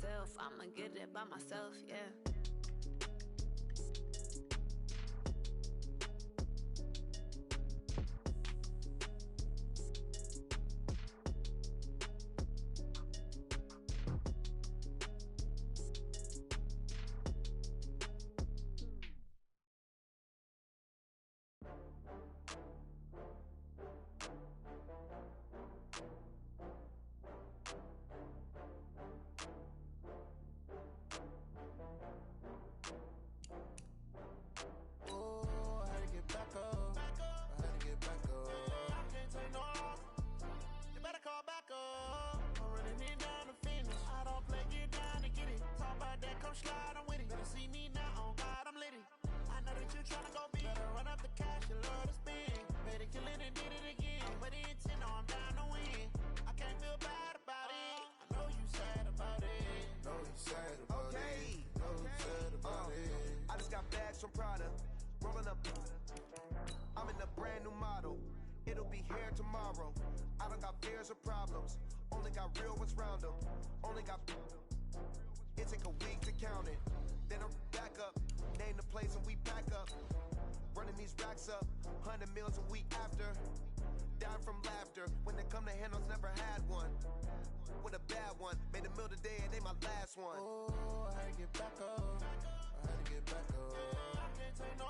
myself. I'ma get it by myself, yeah. I'm in a brand new model. It'll be here tomorrow. I don't got fears or problems. Only got real ones round them. Only got. It take a week to count it. Then I'm back up. Name the place and we back up. Running these racks up. 100 meals a week after. Dying from laughter. When they come to handles, never had one. With a bad one. Made a meal today and they my last one. Oh, I had to get back up. I had to get back up. I can't take no.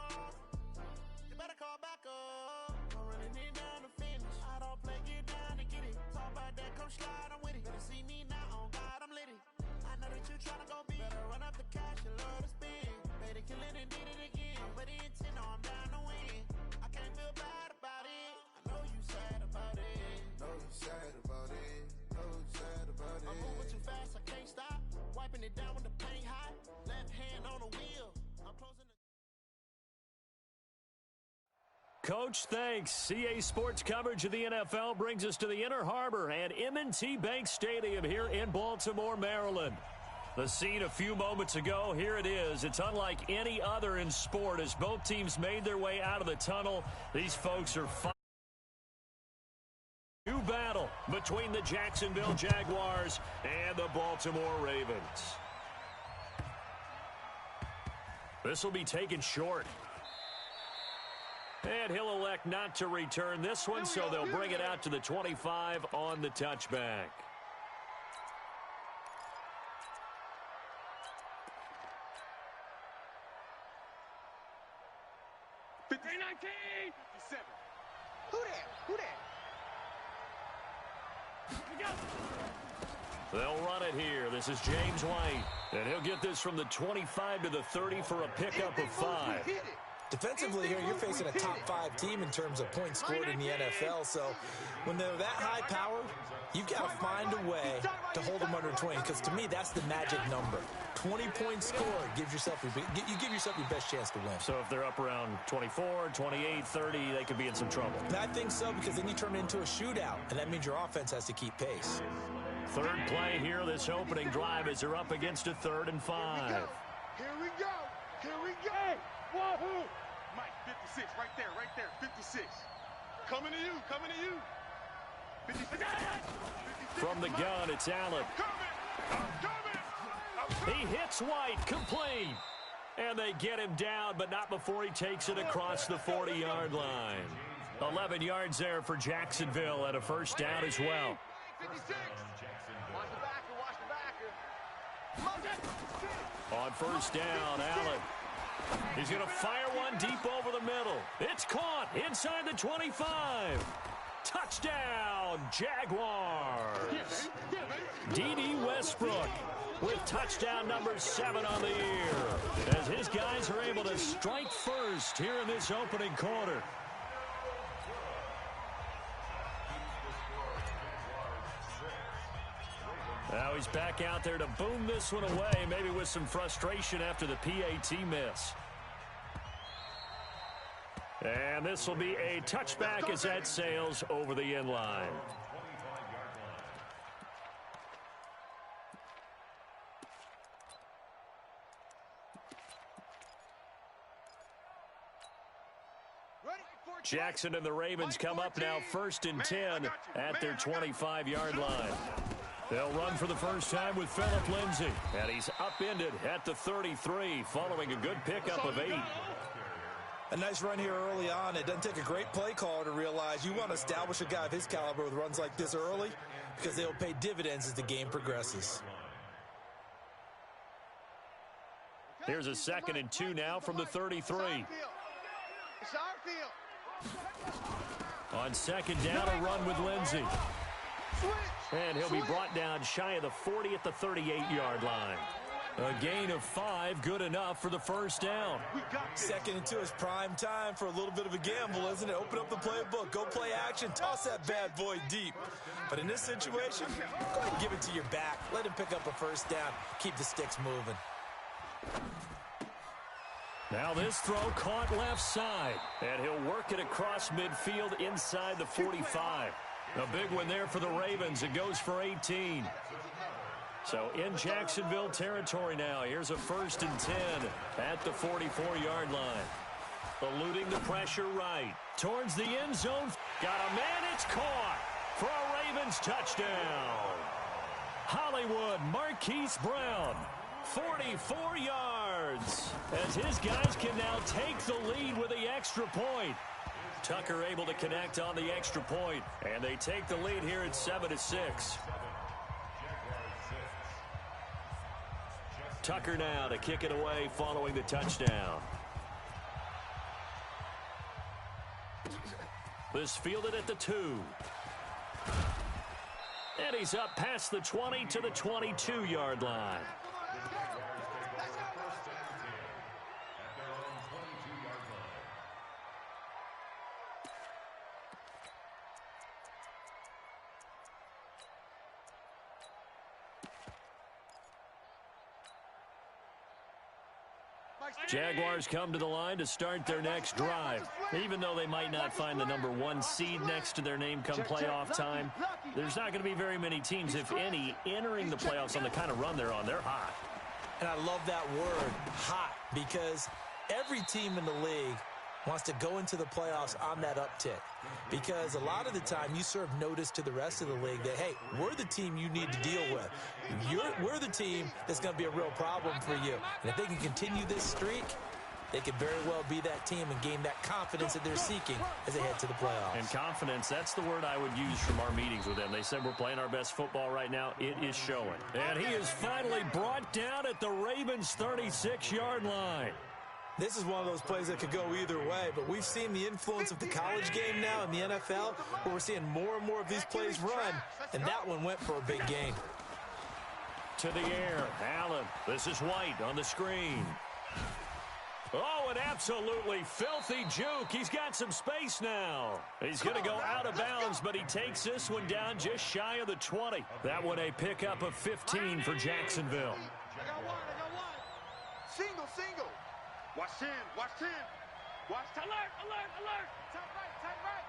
You better call back up. I'm running it down to finish. I don't play, get down to get it. Talk about that, come slide, I'm with it. Better see me now, on God, I'm litty. I know that you tryna go big. Better run up the cash, you love to spend. Made it, kill it, and did it again. But the intent, no, I'm down to win. I can't feel bad about it. I know you sad about it. Know you sad about it. Know you sad about it. I'm moving too fast, I can't stop. Wiping it down with the paint hot. Left hand on the wheel. I'm closing the... Coach, thanks. CA Sports coverage of the NFL brings us to the Inner Harbor and M&T Bank Stadium here in Baltimore, Maryland. The scene a few moments ago, here it is. It's unlike any other in sport as both teams made their way out of the tunnel. These folks are fighting. New battle between the Jacksonville Jaguars and the Baltimore Ravens. This will be taken short. And he'll elect not to return this one, so they'll bring it out to the 25 on the touchback. Who that? Who that? They'll run it here. This is James White. And he'll get this from the 25 to the 30 for a pickup of 5. Defensively here, you're facing a top 5 team in terms of points scored in the NFL. So when they're that high powered, you've got to find a way to hold them under 20. Because to me, that's the magic number. 20 points scored gives yourself you give yourself your best chance to win. So if they're up around 24, 28, 30, they could be in some trouble. I think so, because then you turn it into a shootout, and that means your offense has to keep pace. Third play here, this opening drive, as they're up against a 3rd and 5. Here we go. Here we go. Hey, wahoo! Mike, 56, right there, 56. Coming to you. 56. From the gun, it's Allen. He hits White, complete. And they get him down, but not before he takes it across the 40-yard line. 11 yards there for Jacksonville and a first down as well. 56. Watch the backer. On first down, Allen. He's going to fire one deep over the middle. It's caught inside the 25. Touchdown, Jaguars. D.D. Westbrook with touchdown number 7 on the year, as his guys are able to strike first here in this opening quarter. Now he's back out there to boom this one away, maybe with some frustration after the PAT miss. And this will be a touchback as that sails over the end line. Jackson and the Ravens come up now 1st and 10 at their 25-yard line. They'll run for the first time with Phillip Lindsay. And he's upended at the 33 following a good pickup of 8. A nice run here early on. It doesn't take a great play caller to realize you want to establish a guy of his caliber with runs like this early because they'll pay dividends as the game progresses. Here's a 2nd and 2 now from the 33. It's our field. On 2nd down, a run with Lindsay. And he'll be brought down shy of the 40 at the 38-yard line. A gain of 5, good enough for the first down. 2nd and 2 is prime time for a little bit of a gamble, isn't it? Open up the playbook, go play action, toss that bad boy deep. But in this situation, go ahead and give it to your back. Let him pick up a first down. Keep the sticks moving. Now this throw caught left side. And he'll work it across midfield inside the 45. A big one there for the Ravens. It goes for 18. So in Jacksonville territory now. Here's a 1st and 10 at the 44-yard line. Eluding the pressure right. Towards the end zone. Got a man. It's caught for a Ravens touchdown. Hollywood Marquise Brown. 44 yards. As his guys can now take the lead with the extra point. Tucker able to connect on the extra point. And they take the lead here at 7-6. Tucker now to kick it away following the touchdown. This fielded at the 2. And he's up past the 20 to the 22-yard line. Jaguars come to the line to start their next drive. Even though they might not find the number 1 seed next to their name come playoff time, there's not going to be very many teams, if any, entering the playoffs on the kind of run they're on. They're hot. And I love that word, hot, because every team in the league wants to go into the playoffs on that uptick. Because a lot of the time you serve notice to the rest of the league that, hey, we're the team you need to deal with. We're the team that's going to be a real problem for you. And if they can continue this streak, they could very well be that team and gain that confidence that they're seeking as they head to the playoffs. And confidence, that's the word I would use from our meetings with them. They said we're playing our best football right now. It is showing. And he is finally brought down at the Ravens' 36-yard line. This is one of those plays that could go either way, but we've seen the influence of the college game now in the NFL, where we're seeing more and more of these plays run, and that one went for a big gain. To the air, Allen. This is White on the screen. Oh, an absolutely filthy juke. He's got some space now. He's going to go out of bounds, but he takes this one down just shy of the 20. That one a pickup of 15 for Jacksonville. I got one. Single. Watch 10. Watch, alert. Top right.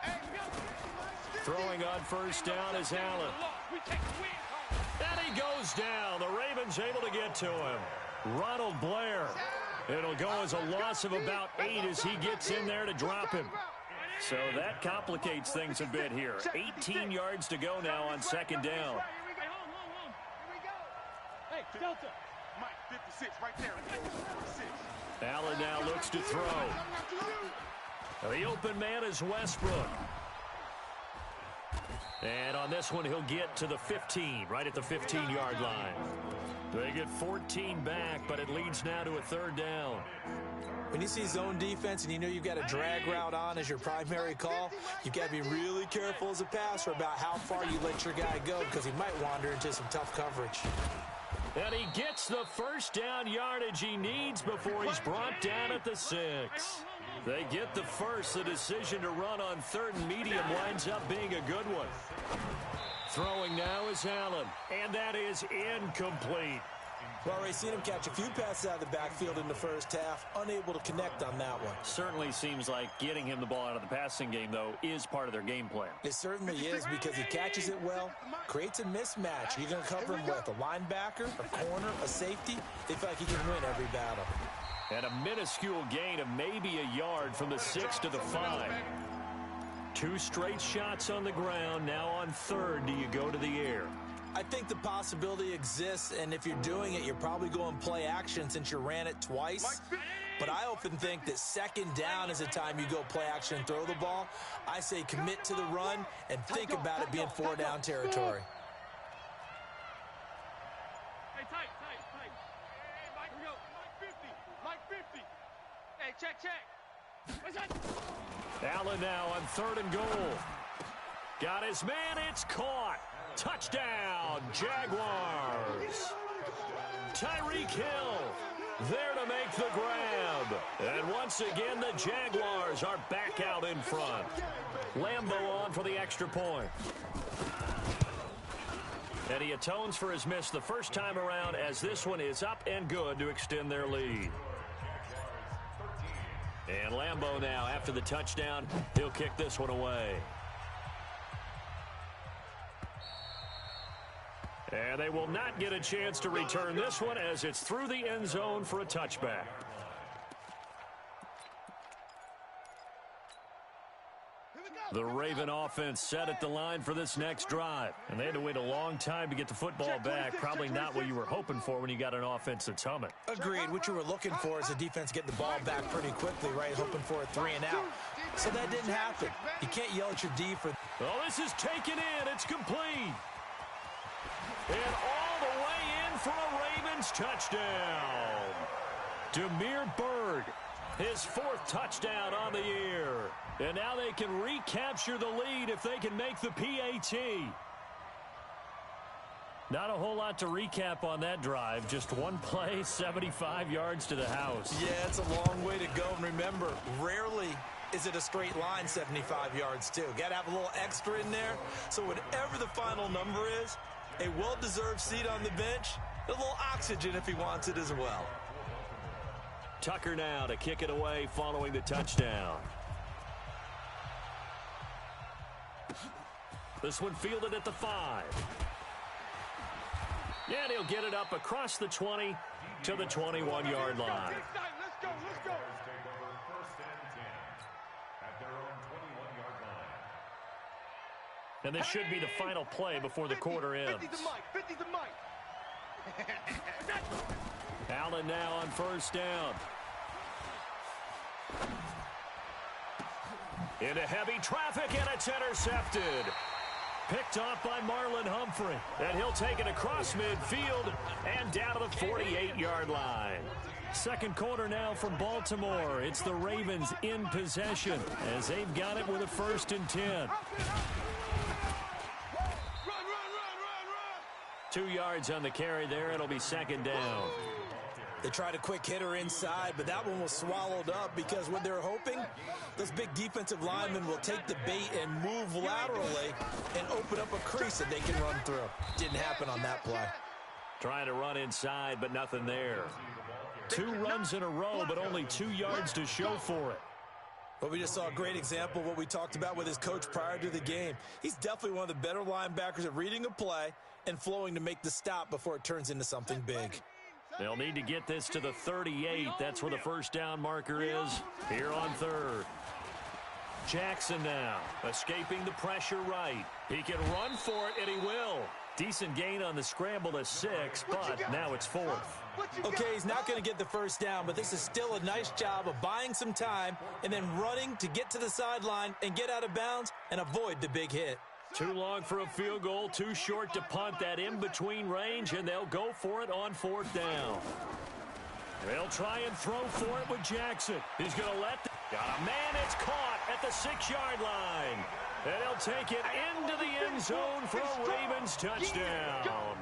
Hey, throwing on first down is Allen. And he goes down. The Ravens able to get to him. Ronald Blair. It'll go as a loss of about 8 as he gets in there to drop him. So that complicates things a bit here. 18 yards to go now on 2nd down. Hey, Delta. Mike, 56, right there. 56. Allen now looks to throw. The open man is Westbrook. And on this one, he'll get to the 15, right at the 15-yard line. They get 14 back, but it leads now to a 3rd down. When you see zone defense and you know you've got a drag route on as your primary call, you've got to be really careful as a passer about how far you let your guy go because he might wander into some tough coverage. And he gets the first down yardage he needs before he's brought down at the 6. They get the first. The decision to run on 3rd and medium winds up being a good one. Throwing now is Allen, and that is incomplete. Well, Ray, seen him catch a few passes out of the backfield in the first half, unable to connect on that one. Certainly seems like getting him the ball out of the passing game, though, is part of their game plan. It certainly is because he catches it well, creates a mismatch. You're going to cover him with a linebacker, a corner, a safety. They feel like he can win every battle. And a minuscule gain of maybe a yard from the 6 to the 5. 2 straight shots on the ground. Now on 3rd, do you go to the air? I think the possibility exists, and if you're doing it, you're probably going play action since you ran it twice. But I often think that second down is the time you go play action and throw the ball. I say commit to the run and think about it being 4-down territory. Hey, tight. Hey, Mike, here we go. Mike 50. Hey, check. What's that? Allen now on 3rd and goal. Got his man, it's caught. Touchdown, Jaguars. Tyreek Hill there to make the grab. And once again, the Jaguars are back out in front. Lambo on for the extra point. And he atones for his miss the first time around, as this one is up and good to extend their lead. And Lambo now, after the touchdown, he'll kick this one away. And they will not get a chance to return this one, as it's through the end zone for a touchback. The Raven offense set at the line for this next drive. And they had to wait a long time to get the football back. Probably not what you were hoping for when you got an offense that's humming. Agreed. What you were looking for is the defense getting the ball back pretty quickly, right? Hoping for a 3 and out. So that didn't happen. You can't yell at your D for... Oh, this is taken in. It's complete. And all the way in for a Ravens touchdown. Demir Bird, his 4th touchdown on the year. And now they can recapture the lead if they can make the PAT. Not a whole lot to recap on that drive. Just one play, 75 yards to the house. Yeah, it's a long way to go. And remember, rarely is it a straight line 75 yards, too. Got to have a little extra in there. So whatever the final number is, a well-deserved seat on the bench, a little oxygen if he wants it as well. Tucker now to kick it away following the touchdown. This one fielded at the 5. And he'll get it up across the 20 to the 21-yard line. Let's go. And this should be the final play before the quarter ends. 50 to Mike. Allen now on 1st down. Into heavy traffic, and it's intercepted. Picked off by Marlon Humphrey. And he'll take it across midfield and down to the 48-yard line. Second quarter now from Baltimore. It's the Ravens in possession as they've got it with a 1st and 10. 2 yards on the carry there. It'll be 2nd down. They tried a quick hitter inside, but that one was swallowed up because what they're hoping, those big defensive linemen will take the bait and move laterally and open up a crease that they can run through. Didn't happen on that play. Trying to run inside, but nothing there. 2 runs in a row, but only 2 yards to show for it. Well, we just saw a great example of what we talked about with his coach prior to the game. He's definitely one of the better linebackers at reading a play and flowing to make the stop before it turns into something big. They'll need to get this to the 38. That's where the 1st down marker is here on 3rd. Jackson now escaping the pressure right. He can run for it, and he will. Decent gain on the scramble to 6, but now it's 4th. Okay, he's not going to get the 1st down, but this is still a nice job of buying some time and then running to get to the sideline and get out of bounds and avoid the big hit. Too long for a field goal, too short to punt that in-between range, and they'll go for it on 4th down. They'll try and throw for it with Jackson. He's going to let got a man, it's caught at the 6-yard line. And he'll take it into the end zone for a Ravens touchdown.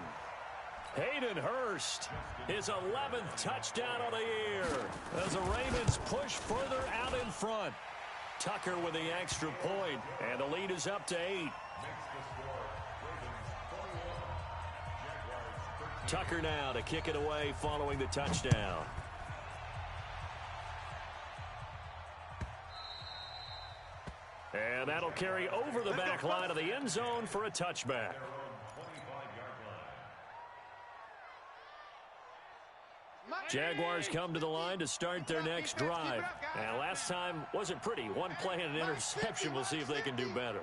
Hayden Hurst, his 11th touchdown of the year, as the Ravens push further out in front. Tucker with the extra point, and the lead is up to 8. Tucker now to kick it away following the touchdown. And that'll carry over the back line of the end zone for a touchback. Jaguars come to the line to start their next drive. And last time wasn't pretty. One play and an interception. We'll see if they can do better.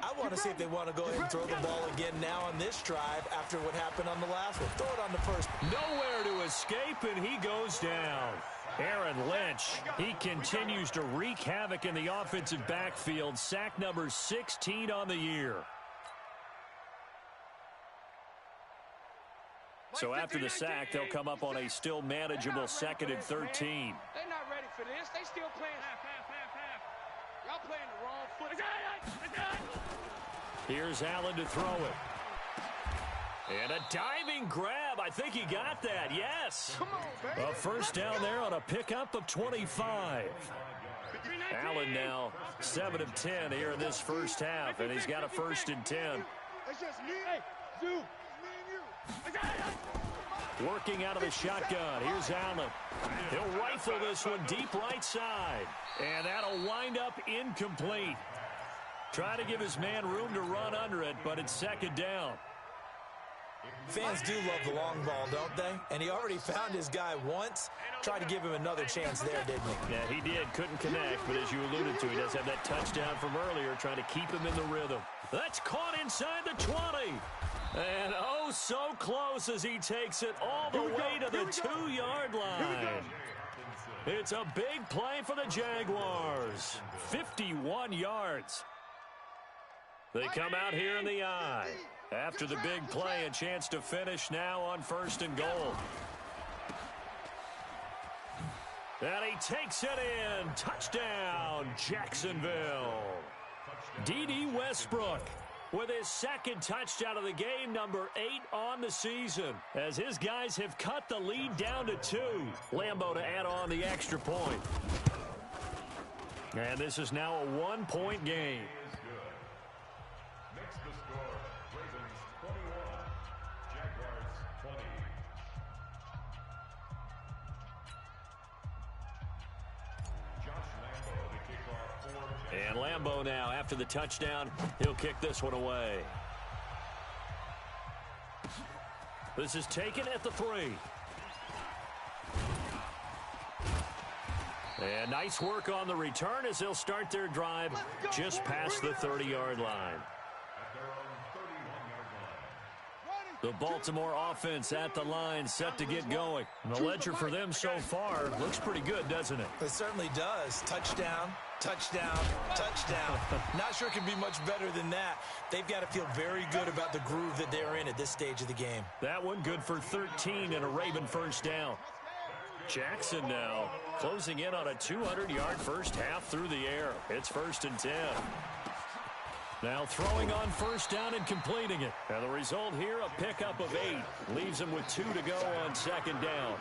I want to see if they want to go ahead and throw the ball again now on this drive after what happened on the last one. Throw it on the first. Nowhere to escape, and he goes down. Aaron Lynch, he continues to wreak havoc in the offensive backfield. Sack number 16 on the year. So after the sack, they'll come up on a still manageable 2nd and 13. They're not ready for this. They still playing half. Y'all playing the wrong foot. Here's Allen to throw it. And a diving grab. I think he got that. Yes. A first down there on a pickup of 25. Allen now 7 of 10 here in this first half, and he's got a 1st and 10. It's just me. Hey, dude. Working out of the shotgun. Here's Allen. He'll rifle this one deep right side. And that'll wind up incomplete. Try to give his man room to run under it, but it's 2nd down. Fans do love the long ball, don't they? And he already found his guy once. Tried to give him another chance there, didn't he? Yeah, he did. Couldn't connect, but as you alluded to, he does have that touchdown from earlier, trying to keep him in the rhythm. That's caught inside the 20. And oh, so close as he takes it all the way to the 2-yard line. It's a big play for the Jaguars. 51 yards. They come out here in the I. After the big play, a chance to finish now on 1st and goal. And he takes it in. Touchdown, Jacksonville. D.D. Westbrook with his 2nd touchdown of the game, number 8 on the season, as his guys have cut the lead down to 2. Lambo to add on the extra point. And this is now a 1-point game. And Lambo now, after the touchdown, he'll kick this one away. This is taken at the 3. And nice work on the return as they'll start their drive just past the 30-yard line. The Baltimore offense at the line, set to get going. And the ledger for them so far looks pretty good, doesn't it? It certainly does. Touchdown, touchdown, touchdown. Not sure it can be much better than that. They've got to feel very good about the groove that they're in at this stage of the game. That one good for 13 and a Raven first down. Jackson now closing in on a 200-yard first half through the air. It's 1st and 10. Now throwing on 1st down and completing it. And the result here, a pickup of 8. Leaves him with 2 to go on 2nd down.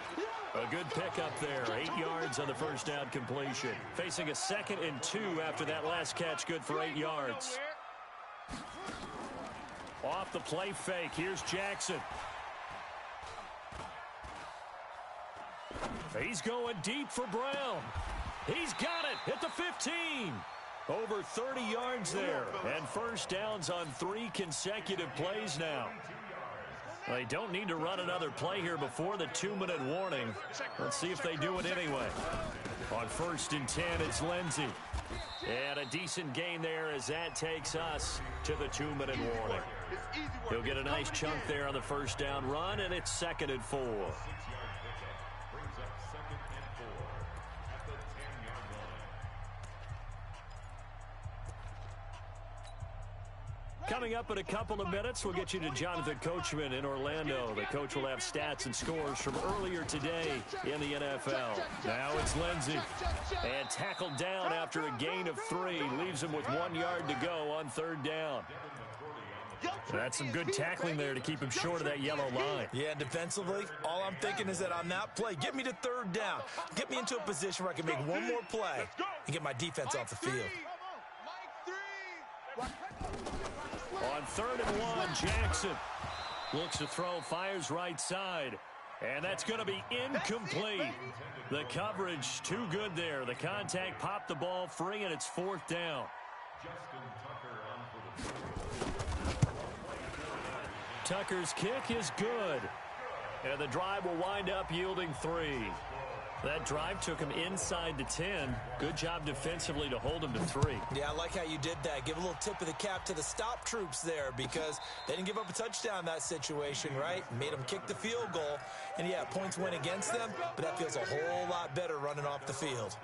A good pickup there. 8 yards on the first down completion. Facing a 2nd and 2 after that last catch, good for 8 yards. Off the play fake, here's Jackson. He's going deep for Brown. He's got it at the 15. Over 30 yards there, and first downs on 3 consecutive plays now. They don't need to run another play here before the 2-minute warning. Let's see if they do it anyway. On 1st and 10, it's Lindsey. And a decent gain there as that takes us to the 2-minute warning. He'll get a nice chunk there on the first down run, and it's 2nd and 4. Coming up in a couple of minutes, we'll get you to Jonathan Coachman in Orlando. The coach will have stats and scores from earlier today in the NFL. Now it's Lindsey. And tackled down after a gain of 3. Leaves him with 1 yard to go on 3rd down. That's some good tackling there to keep him short of that yellow line. Yeah, defensively, all I'm thinking is that on that play, get me to 3rd down. Get me into a position where I can make one more play and get my defense off the field. On 3rd and 1, Jackson looks to throw, fires right side. And that's going to be incomplete. The coverage too good there. The contact popped the ball free, and it's 4th down. Tucker's kick is good. And the drive will wind up yielding 3. That drive took him inside the 10. Good job defensively to hold him to 3. Yeah, I like how you did that. Give a little tip of the cap to the stop troops there because they didn't give up a touchdown in that situation, right? Made them kick the field goal. And, yeah, points went against them, but that feels a whole lot better running off the field.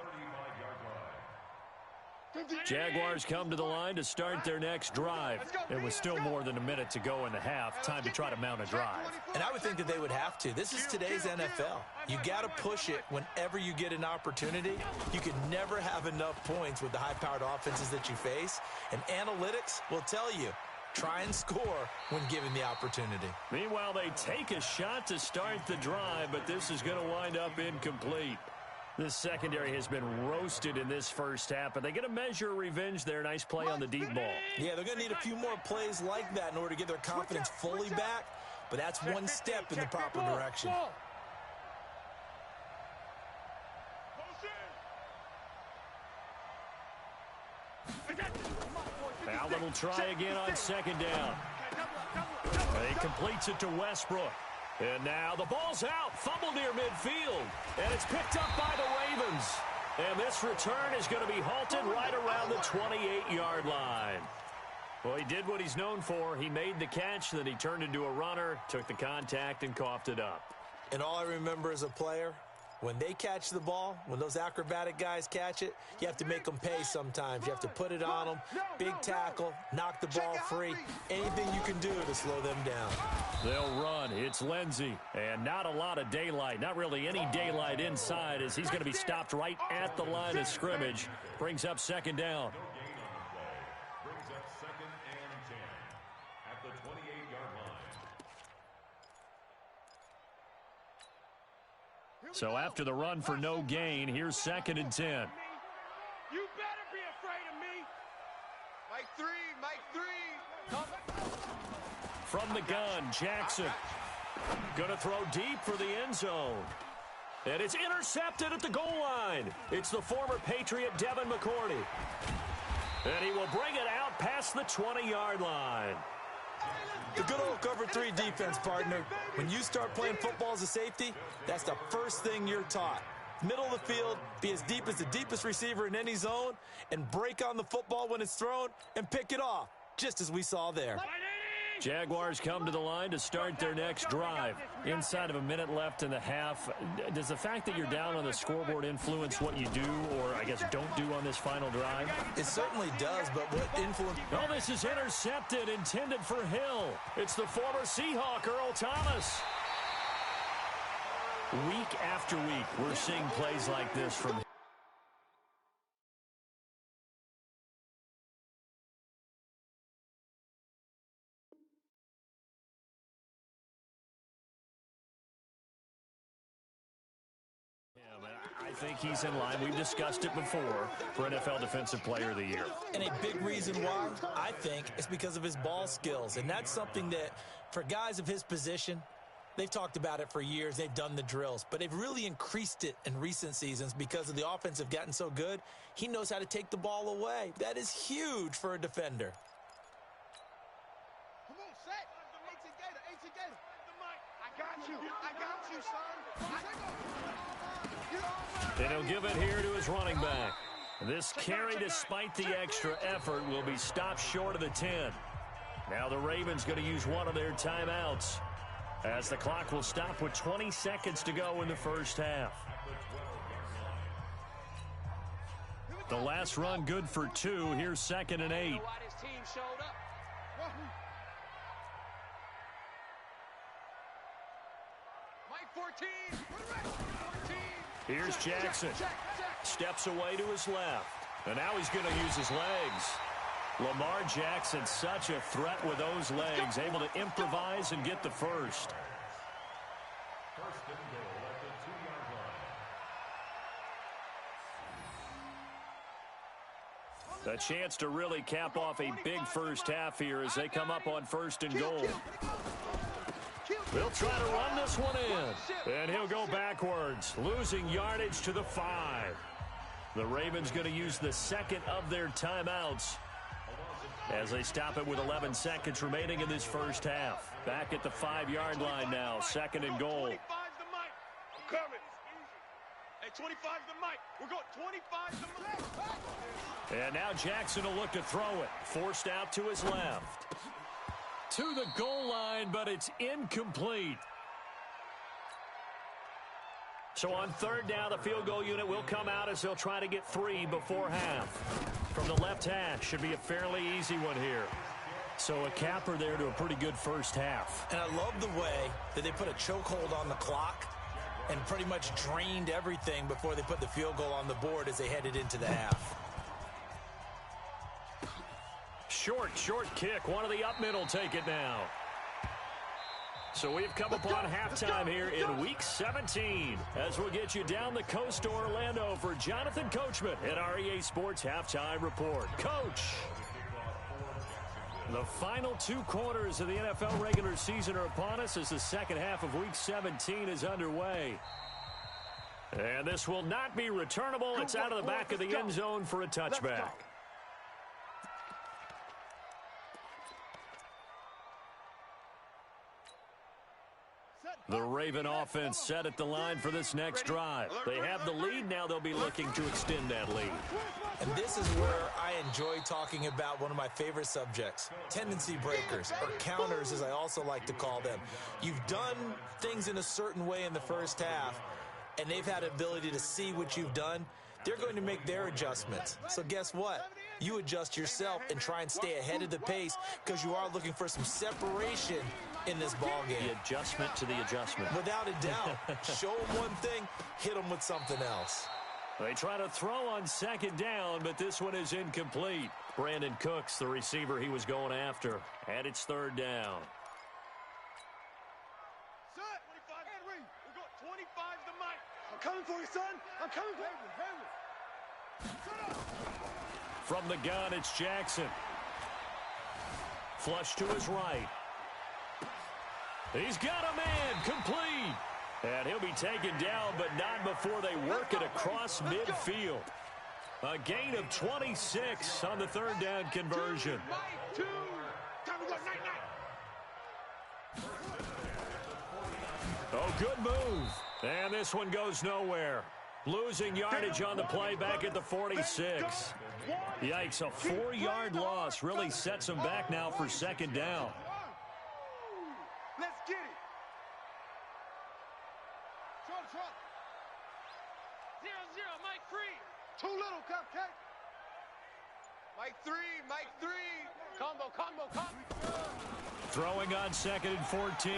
Jaguars come to the line to start their next drive. It was still more than a minute to go in the half. Time to try to mount a drive. And I would think that they would have to. This is today's NFL. You got to push it whenever you get an opportunity. You can never have enough points with the high-powered offenses that you face. And analytics will tell you, try and score when given the opportunity. Meanwhile, they take a shot to start the drive, but this is going to wind up incomplete. This secondary has been roasted in this first half, but they get a measure of revenge there. Nice play on the deep ball. Yeah, they're going to need a few more plays like that in order to get their confidence fully back, but that's one step in the proper direction. Allen will try again on second down. He completes it to Westbrook. And now the ball's out, fumbled near midfield, and it's picked up by the Ravens. And this return is going to be halted right around the 28-yard line. Well, he did what he's known for. He made the catch, then he turned into a runner, took the contact, and coughed it up. And all I remember as a player, when they catch the ball, when those acrobatic guys catch it, you have to make them pay sometimes. You have to put it on them, big tackle, knock the ball free, anything you can do to slow them down. They'll run. It's Lindsey, and not a lot of daylight, not really any daylight inside as he's going to be stopped right at the line of scrimmage. Brings up second down. Brings up 2nd and 10 at the 28-yard line. So after the run for no gain, here's 2nd and 10. You better be afraid of me. Mike 3, Mike 3. From the gun, Jackson. Going to throw deep for the end zone. And it's intercepted at the goal line. It's the former Patriot Devin McCourty. And he will bring it out past the 20-yard line. The good old cover 3 defense, partner. When you start playing football as a safety, that's the first thing you're taught. Middle of the field, be as deep as the deepest receiver in any zone, and break on the football when it's thrown and pick it off, just as we saw there. Jaguars come to the line to start their next drive. Inside of a minute left in the half, does the fact that you're down on the scoreboard influence what you do or, I guess, don't do on this final drive? It certainly does, but what influence... Oh, this is intercepted, intended for Hill. It's the former Seahawk, Earl Thomas. Week after week, we're seeing plays like this from him. I think he's in line. We've discussed it before for NFL Defensive Player of the Year. And a big reason why, I think, is because of his ball skills. And that's something that, for guys of his position, they've talked about it for years. They've done the drills. But they've really increased it in recent seasons because of the offense have gotten so good. He knows how to take the ball away. That is huge for a defender. Come on, set. A Gator. I got you, son. And he'll give it here to his running back. This carry, despite the extra effort, will be stopped short of the 10. Now the Ravens going to use one of their timeouts as the clock will stop with 20 seconds to go in the first half. The last run good for 2. Here's 2nd and 8. Here's Jackson. Steps away to his left. And now he's going to use his legs. Lamar Jackson, such a threat with those legs, able to improvise and get the first. First and goal at the 2-yard line. A chance to really cap off a big first half here as they come up on 1st and goal. They'll try to run this one in, and he'll go backwards, losing yardage to the 5. The Ravens going to use the 2nd of their timeouts as they stop it with 11 seconds remaining in this first half. Back at the 5-yard line now, 2nd and goal. 25's the mic. I'm coming. Hey, 25's the mic. We're going 25's the mic. And now Jackson will look to throw it. Forced out to his left. To the goal line, but it's incomplete. So on 3rd down, the field goal unit will come out as they'll try to get 3 before half. From the left hash, should be a fairly easy one here. So a capper there to a pretty good first half. And I love the way that they put a chokehold on the clock and pretty much drained everything before they put the field goal on the board as they headed into the half. Short kick. One of the up middle take it now. So we've come upon halftime here in Week 17 as we'll get you down the coast to Orlando for Jonathan Coachman at our EA Sports Halftime Report. Coach, the final 2 quarters of the NFL regular season are upon us as the second half of Week 17 is underway. And this will not be returnable. It's out of the back of the end zone for a touchback. The Raven offense set at the line for this next drive. They have the lead. Now they'll be looking to extend that lead. And this is where I enjoy talking about one of my favorite subjects, tendency breakers, or counters as I also like to call them. You've done things in a certain way in the first half, and they've had the ability to see what you've done. They're going to make their adjustments. So guess what? You adjust yourself and try and stay ahead of the pace because you are looking for some separation in this ball game. The adjustment to the adjustment. Without a doubt. Show them one thing, hit them with something else. They try to throw on 2nd down, but this one is incomplete. Brandon Cooks, the receiver he was going after, and it's 3rd down. Son, 25, Henry, we're going 25's the mic. I'm coming for you, son. I'm coming for you. From the gun, it's Jackson. Flush to his right. He's got a man, complete. And he'll be taken down, but not before they work it across midfield. A gain of 26 on the 3rd down conversion. Oh, good move. And this one goes nowhere. Losing yardage on the play back at the 46. Yikes, a 4-yard loss really sets them back now for 2nd down. Let's get it. Trump. 0-0, Mike 3. Too little, cupcake. Mike 3. Combo. Throwing on 2nd and 14.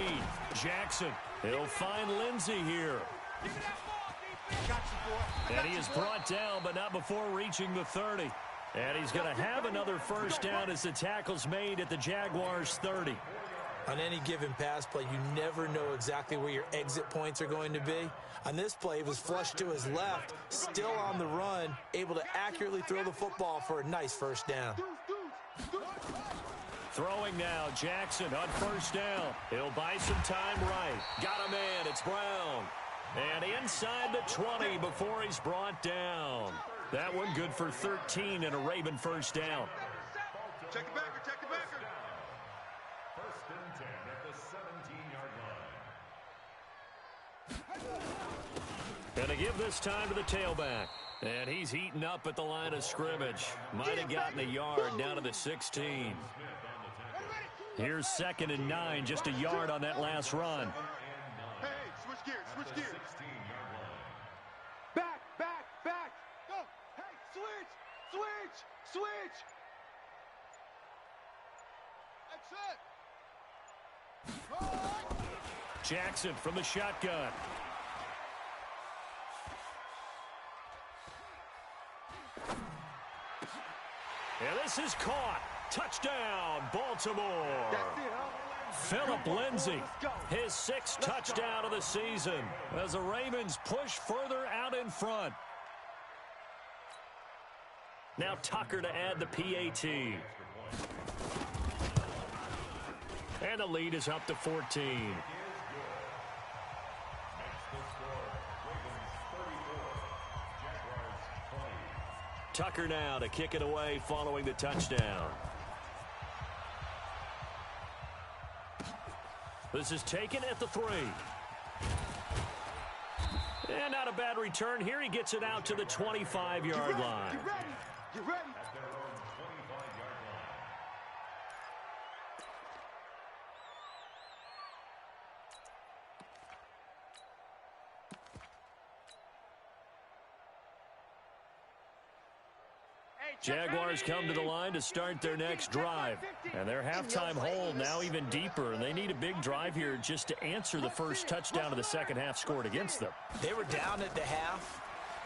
Jackson. He'll find Lindsey here. Give me that ball, defense. And he is brought down, but not before reaching the 30. And he's going to have another first down as the tackle's made at the Jaguars' 30. On any given pass play, you never know exactly where your exit points are going to be. On this play, it was flushed to his left, still on the run, able to accurately throw the football for a nice first down. Throwing now, Jackson on 1st down. He'll buy some time right. Got a man, it's Brown. And inside the 20 before he's brought down. That one good for 13 and a Raven first down. Check the backer. 1st and 10 at the 17-yard line. And to give this time to the tailback. And he's heating up at the line of scrimmage. Might have gotten a yard down to the 16. Here's 2nd and 9, just a yard on that last run. Hey, switch gears. Back. Go. Hey, switch. That's it. Jackson from the shotgun. And this is caught. Touchdown, Baltimore. That's it, huh? Philip Lindsay, his 6th touchdown of the season as the Ravens push further out in front. Now Tucker to add the PAT. And the lead is up to 14. Tucker now to kick it away following the touchdown. This is taken at the 3. And not a bad return here. He gets it out to the 25-yard line. Get ready. Get ready. At their own 25-yard line. Jaguars come to the line to start their next drive. And their halftime hole now even deeper. And they need a big drive here just to answer the first touchdown of the second half scored against them. They were down at the half.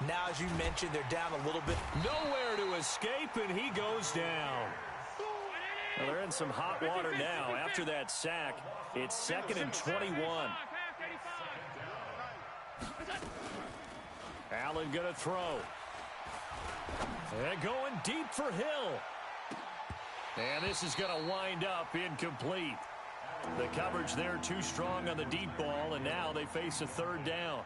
Now, as you mentioned, they're down a little bit. Nowhere to escape, and he goes down. Well, they're in some hot water now. After that sack, it's 2nd and 21. Allen going to throw. And going deep for Hill. And this is going to wind up incomplete. The coverage there too strong on the deep ball, and now they face a 3rd down.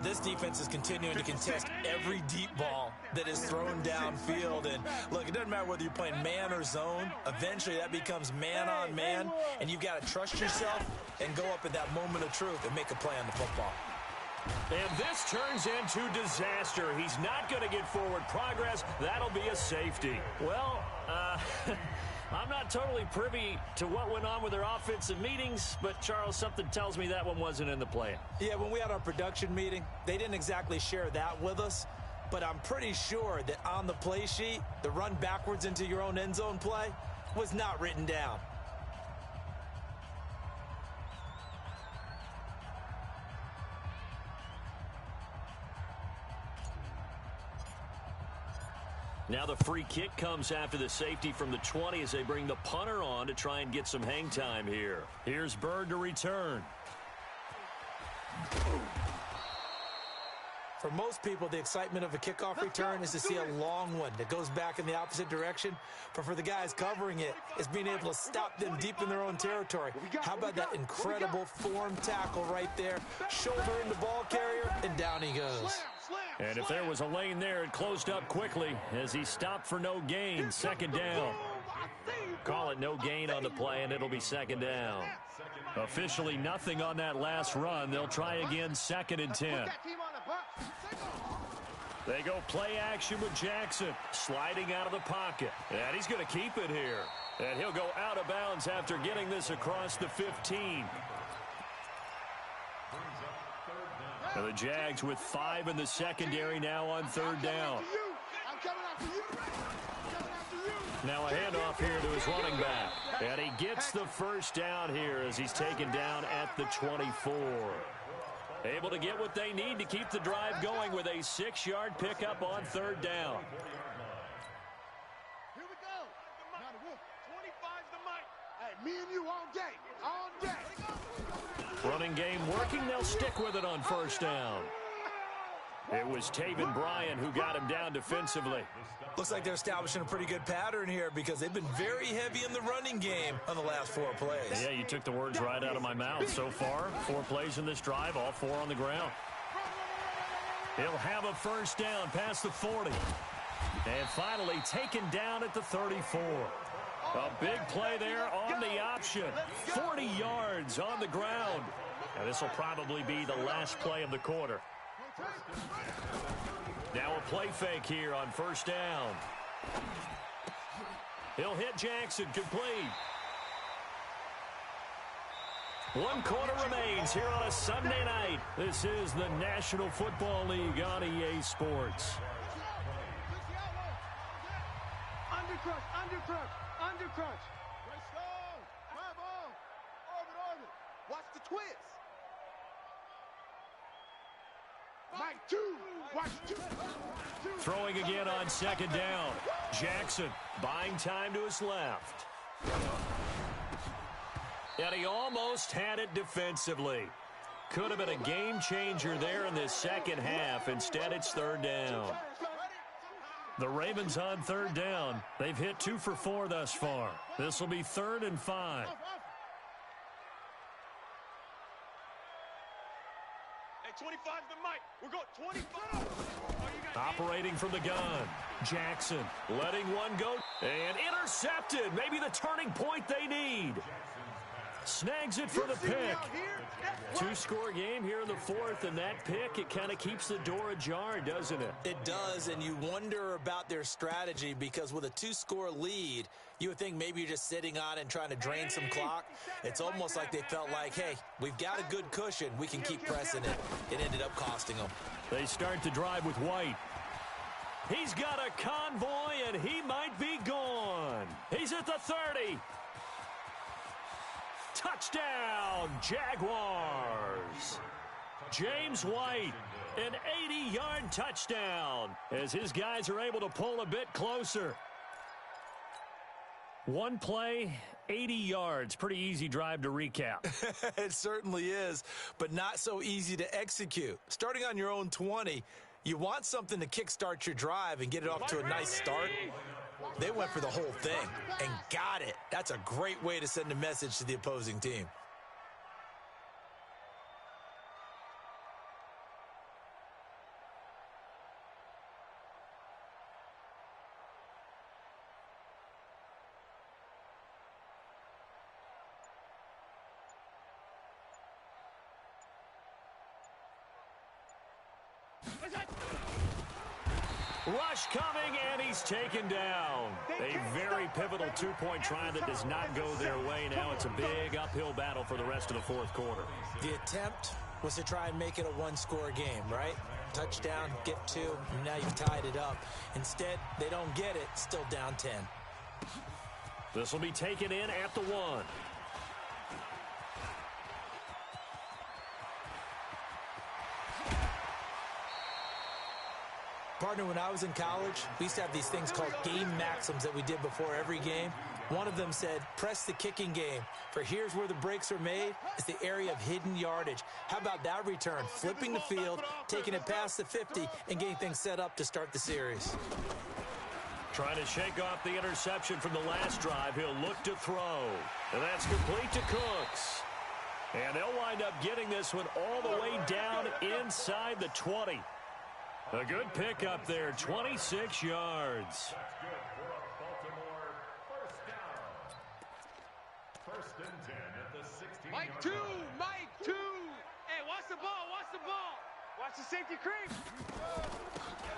This defense is continuing to contest every deep ball that is thrown downfield. And look, it doesn't matter whether you're playing man or zone. Eventually that becomes man on man, and you've got to trust yourself and go up at that moment of truth and make a play on the football. And this turns into disaster. He's not going to get forward progress. That'll be a safety. Well, I'm not totally privy to what went on with their offensive meetings, but, Charles, something tells me that one wasn't in the plan. Yeah, when we had our production meeting, they didn't exactly share that with us, but I'm pretty sure that on the play sheet, the run backwards into your own end zone play was not written down. Now the free kick comes after the safety from the 20 as they bring the punter on to try and get some hang time here. Here's Bird to return. For most people, the excitement of a kickoff return is to see a long one that goes back in the opposite direction. But for the guys covering it, is being able to stop them deep in their own territory. How about that incredible form tackle right there? Shoulder into ball carrier, and down he goes. And if there was a lane there, it closed up quickly as he stopped for no gain. 2nd down. Call it no gain on the play, and it'll be 2nd down. Officially nothing on that last run. They'll try again, 2nd and 10. They go play action with Jackson, sliding out of the pocket. And he's going to keep it here. And he'll go out of bounds after getting this across the 15. Now the Jags with 5 in the secondary now on 3rd down. Now a handoff here to his running back. And he gets the first down here as he's taken down at the 24. Able to get what they need to keep the drive going with a 6-yard pickup on 3rd down. Here we go. 25's the mic. Hey, me and you all day. All day. Running game working. They'll stick with it on 1st down. It was Taven Bryan who got him down defensively. Looks like they're establishing a pretty good pattern here because they've been very heavy in the running game on the last 4 plays. Yeah, you took the words right out of my mouth. So far, 4 plays in this drive, all 4 on the ground. He'll have a 1st down past the 40. And finally taken down at the 34. A big play there on the option. 40 yards on the ground. And this will probably be the last play of the quarter. Now a play fake here on 1st down. He'll hit Jackson, complete. 1 quarter remains here on a Sunday night. This is the National Football League on EA Sports. Undercrunch. Great stone. Drive on. Orbit. Watch the twist. Mike 2. Watch 2. Throwing again on 2nd down. Jackson buying time to his left. And he almost had it defensively. Could have been a game changer there in this second half. Instead, it's 3rd down. The Ravens on 3rd down. They've hit 2 for 4 thus far. This will be 3rd and 5. Hey, 25's the mic. We're going 25. Operating from the gun. Jackson letting one go. And intercepted. Maybe the turning point they need. Snags it for the pick. Two-score game here in the fourth, and that pick, it kind of keeps the door ajar, doesn't it? It does, and you wonder about their strategy because with a two-score lead, you would think maybe you're just sitting on it and trying to drain some clock. It's almost like they felt like, hey, we've got a good cushion. We can keep pressing it. It ended up costing them. They start to drive with White. He's got a convoy, and he might be gone. He's at the 30. Touchdown, Jaguars. James White, an 80-yard touchdown as his guys are able to pull a bit closer. One play, 80 yards. Pretty easy drive to recap. It certainly is, but not so easy to execute. Starting on your own 20, you want something to kickstart your drive and get it off to a nice start. They went for the whole thing and got it. That's a great way to send a message to the opposing team. Rush coming, and he's taken down. A very pivotal two-point try that does not go their way. Now it's a big uphill battle for the rest of the fourth quarter. The attempt was to try and make it a one-score game, right? Touchdown, get two, and now you've tied it up. Instead, they don't get it, still down 10. This will be taken in at the 1. Partner, when I was in college, we used to have these things called game maxims that we did before every game. One of them said, press the kicking game. For here's where the breaks are made. It's the area of hidden yardage. How about that return? Flipping the field, taking it past the 50, and getting things set up to start the series. Trying to shake off the interception from the last drive. He'll look to throw. And that's complete to Cooks. And they'll wind up getting this one all the way down inside the 20. A good pick up there, 26 yards. That's good for a Baltimore first down. First and 10 at the 16-yard Mike 2, Mike 2. Hey, watch the ball, watch the ball. Watch the safety creep.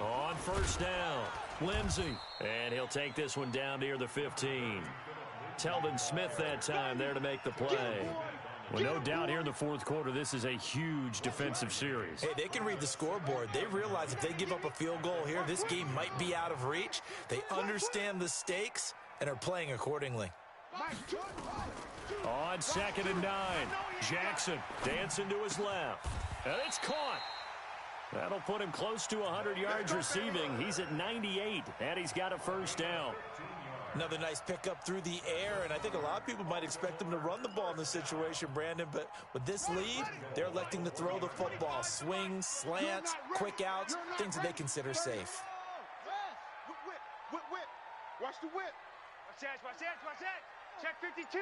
On first down, Lindsey. And he'll take this one down near the 15. Telvin Smith that time there to make the play. Well, no doubt here in the fourth quarter, this is a huge defensive series. Hey, they can read the scoreboard. They realize if they give up a field goal here, this game might be out of reach. They understand the stakes and are playing accordingly. On 2nd and 9, Jackson dancing to his left. And it's caught. That'll put him close to 100 yards receiving. He's at 98, and he's got a first down. Another nice pickup through the air, and I think a lot of people might expect them to run the ball in this situation, Brandon, but with this lead, they're electing to throw the football. Swings, slants, quick outs, things that they consider safe. Whip. Watch the whip. Watch that. Check 52.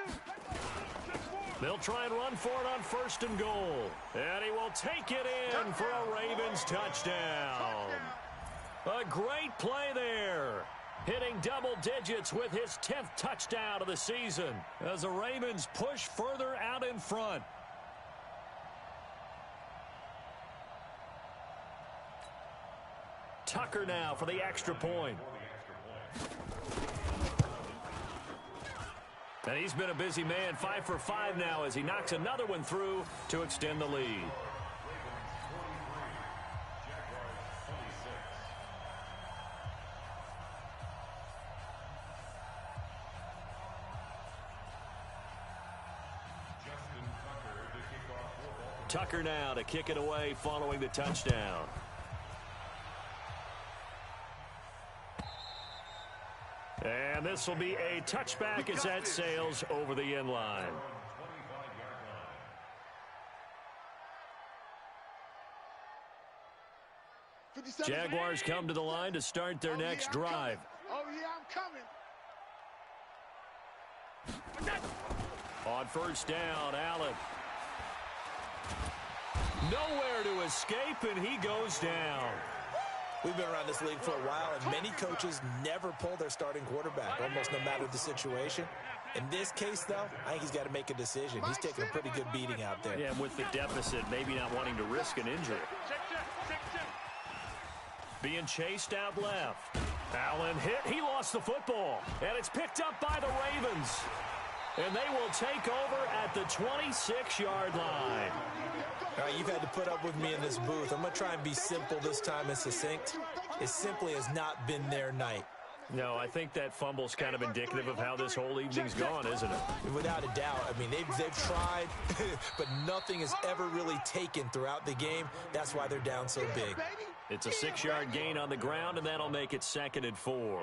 They'll try and run for it on 1st and goal. And he will take it in for a Ravens touchdown. A great play there. Hitting double digits with his 10th touchdown of the season as the Ravens push further out in front. Tucker now for the extra point. And he's been a busy man, 5 for 5 now as he knocks another one through to extend the lead. Tucker now to kick it away following the touchdown. And this will be a touchback as that sails over the end line. Jaguars come to the line to start their next drive. Oh, yeah, I'm coming. On first down, Allen. Nowhere to escape, and he goes down. We've been around this league for a while, and many coaches never pull their starting quarterback, almost no matter the situation. In this case, though, I think he's got to make a decision. He's taking a pretty good beating out there. Yeah, and with the deficit, maybe not wanting to risk an injury. Being chased out left. Allen hit. He lost the football. And it's picked up by the Ravens. And they will take over at the 26-yard line. All right, you've had to put up with me in this booth. I'm going to try and be simple this time and succinct. It simply has not been their night. No, I think that fumble's kind of indicative of how this whole evening's gone, isn't it? Without a doubt. I mean, they've tried, but nothing has ever really taken throughout the game. That's why they're down so big. It's a 6-yard gain on the ground, and that'll make it 2nd and 4.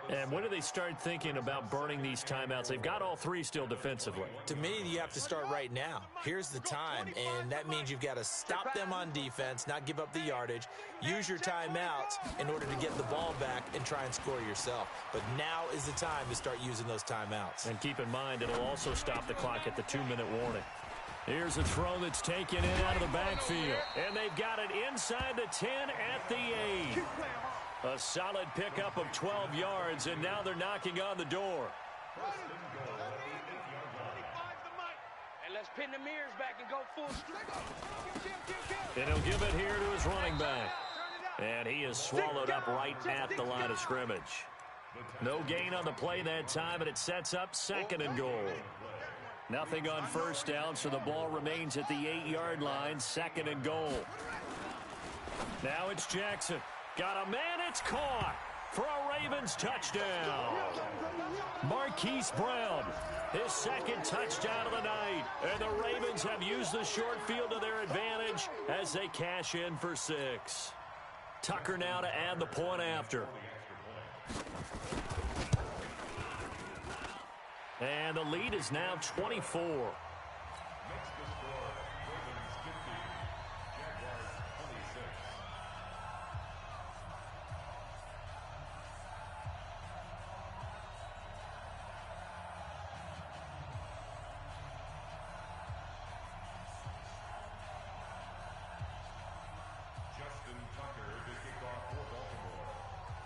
And when do they start thinking about burning these timeouts? They've got all 3 still defensively. To me, you have to start right now. Here's the time, and that means you've got to stop them on defense, not give up the yardage, use your timeouts in order to get the ball back and try and score yourself. But now is the time to start using those timeouts. And keep in mind, it'll also stop the clock at the 2-minute warning. Here's a throw that's taken in out of the backfield. And they've got it inside the 10 at the 8. A solid pickup of 12 yards, and now they're knocking on the door. And let's pin the mirrors back and go full strength. And he'll give it here to his running back. And he is swallowed up right at the line of scrimmage. No gain on the play that time, and it sets up 2nd and goal. Nothing on first down, so the ball remains at the 8-yard line, 2nd and goal. Now it's Jackson. Got a man, it's caught for a Ravens touchdown. Marquise Brown, his 2nd touchdown of the night. And the Ravens have used the short field to their advantage as they cash in for 6. Tucker now to add the point after. And the lead is now 24.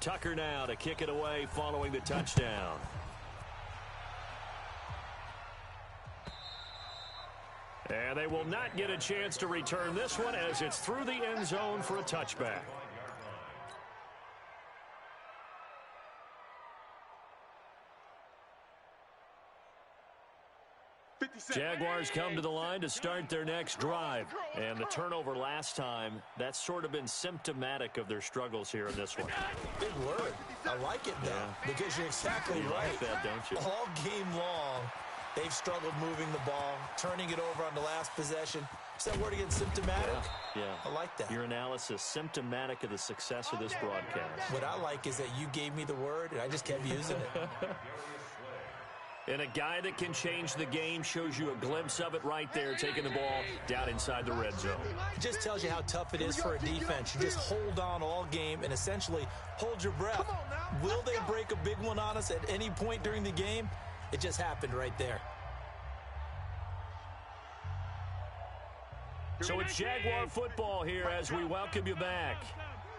Tucker now to kick it away following the touchdown. And they will not get a chance to return this one as it's through the end zone for a touchback. Jaguars come to the line to start their next drive. And the turnover last time, that's sort of been symptomatic of their struggles here in this one. Big word. I like it, though, because you're exactly you right. Like that, don't you? All game long, they've struggled moving the ball, turning it over on the last possession. Is that word again, symptomatic? Yeah. I like that. Your analysis, symptomatic of the success of this broadcast. What I like is that you gave me the word, and I just kept using it. And a guy that can change the game shows you a glimpse of it right there, taking the ball down inside the red zone. It just tells you how tough it is for a defense. You just hold on all game and essentially hold your breath. Will they break a big one on us at any point during the game? It just happened right there. So it's Jaguar football here as we welcome you back.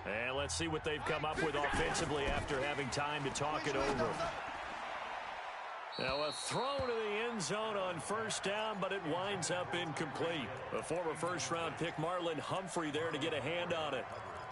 And let's see what they've come up with offensively after having time to talk it over. Now a throw to the end zone on first down, but it winds up incomplete. A former first-round pick, Marlon Humphrey, there to get a hand on it.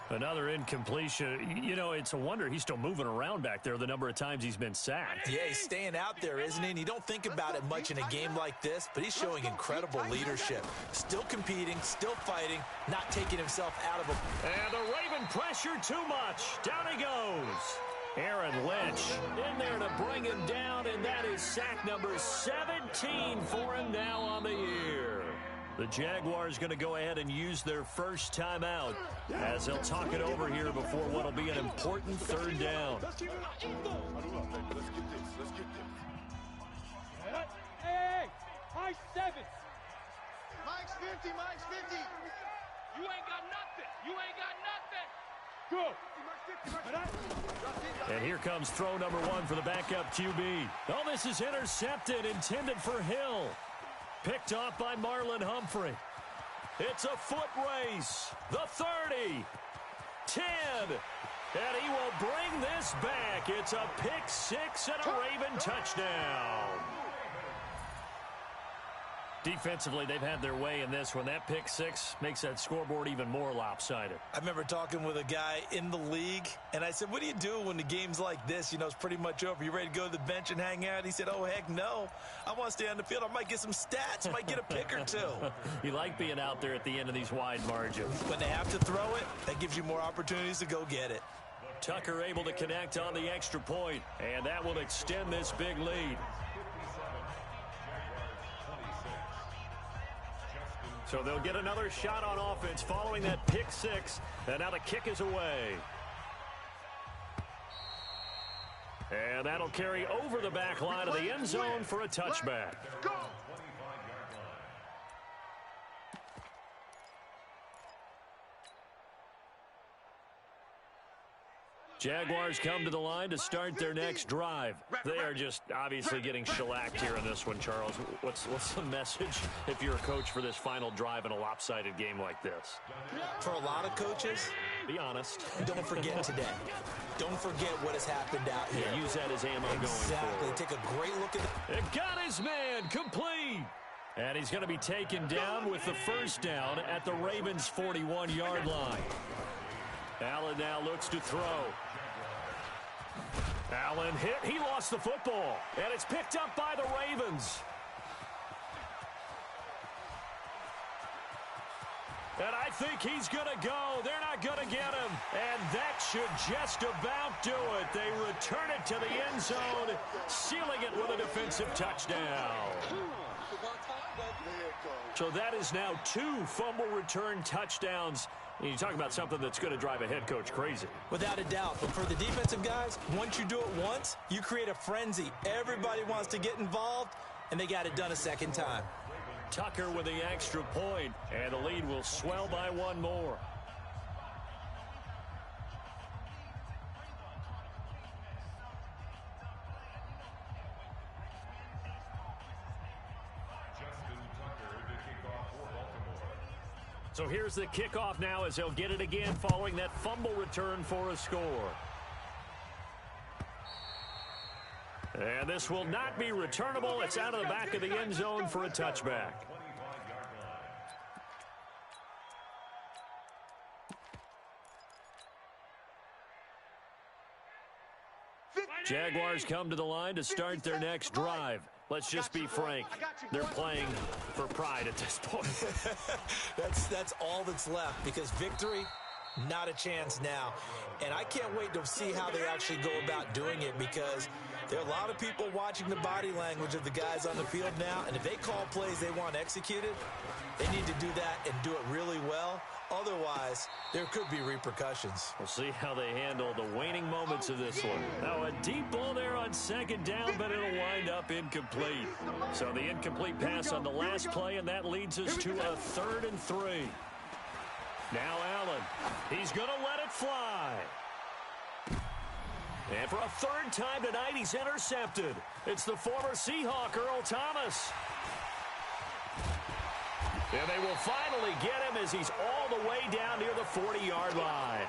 Another incompletion. You know, it's a wonder he's still moving around back there the number of times he's been sacked. Yeah, he's staying out there, isn't he? And you don't think about it much in a game like this, but he's showing incredible leadership. Still competing, still fighting, not taking himself out of a... And the Raven pressure too much. Down he goes. Aaron Lynch in there to bring him down, and that is sack number 17 for him now on the year. The Jaguars going to go ahead and use their first timeout as they'll talk it over here before what will be an important third down. Hey, Mike's 7. Mike's 50, Mike's 50. You ain't got nothing. You ain't got nothing. Go. And here comes throw number 1 for the backup QB. Oh, this is intercepted, intended for Hill. Picked off by Marlon Humphrey. It's a foot race. The 30. 10. And he will bring this back. It's a pick 6 and a Raven touchdown. Defensively, they've had their way in this one. That pick six makes that scoreboard even more lopsided. I remember talking with a guy in the league, and I said, what do you do when the game's like this? You know, it's pretty much over. You ready to go to the bench and hang out? He said, oh, heck no. I want to stay on the field. I might get some stats. I might get a pick or two. You like being out there at the end of these wide margins. When they have to throw it, that gives you more opportunities to go get it. Tucker able to connect on the extra point, and that will extend this big lead. So they'll get another shot on offense following that pick six, and now the kick is away. And that'll carry over the back line of the end zone for a touchback. Go! Jaguars come to the line to start their next drive. They are just obviously getting shellacked here in this one, Charles. What's the message if you're a coach for this final drive in a lopsided game like this? For a lot of coaches, be honest. Don't forget today. Don't forget what has happened out here. Yeah, use that as ammo going Exactly. forward. Take a great look at it. Got his man complete. And he's going to be taken down with the first down at the Ravens' 41-yard line. Allen now looks to throw. Allen hit. He lost the football. And it's picked up by the Ravens. And I think he's going to go. They're not going to get him. And that should just about do it. They return it to the end zone, sealing it with a defensive touchdown. So that is now 2 fumble return touchdowns. And you talk about something that's going to drive a head coach crazy. Without a doubt. But for the defensive guys, once you do it once, you create a frenzy. Everybody wants to get involved, and they got it done a second time. Tucker with the extra point, and the lead will swell by 1 more. So here's the kickoff now as they'll get it again following that fumble return for a score. And this will not be returnable. It's out of the back of the end zone for a touchback. Jaguars come to the line to start their next drive. Let's just be frank. They're playing for pride at this point. That's all that's left, because victory, not a chance now. And I can't wait to see how they actually go about doing it, because there are a lot of people watching the body language of the guys on the field now, and if they call plays they want executed, they need to do that and do it really well. Otherwise, there could be repercussions. We'll see how they handle the waning moments of this one. Now, a deep ball there on second down, but it'll wind up incomplete. So the incomplete pass on the last play, and that leads us to a 3rd and 3. Now Allen. He's going to let it fly. And for a 3rd time tonight, he's intercepted. It's the former Seahawk, Earl Thomas. And they will finally get him as he's all the way down near the 40-yard line.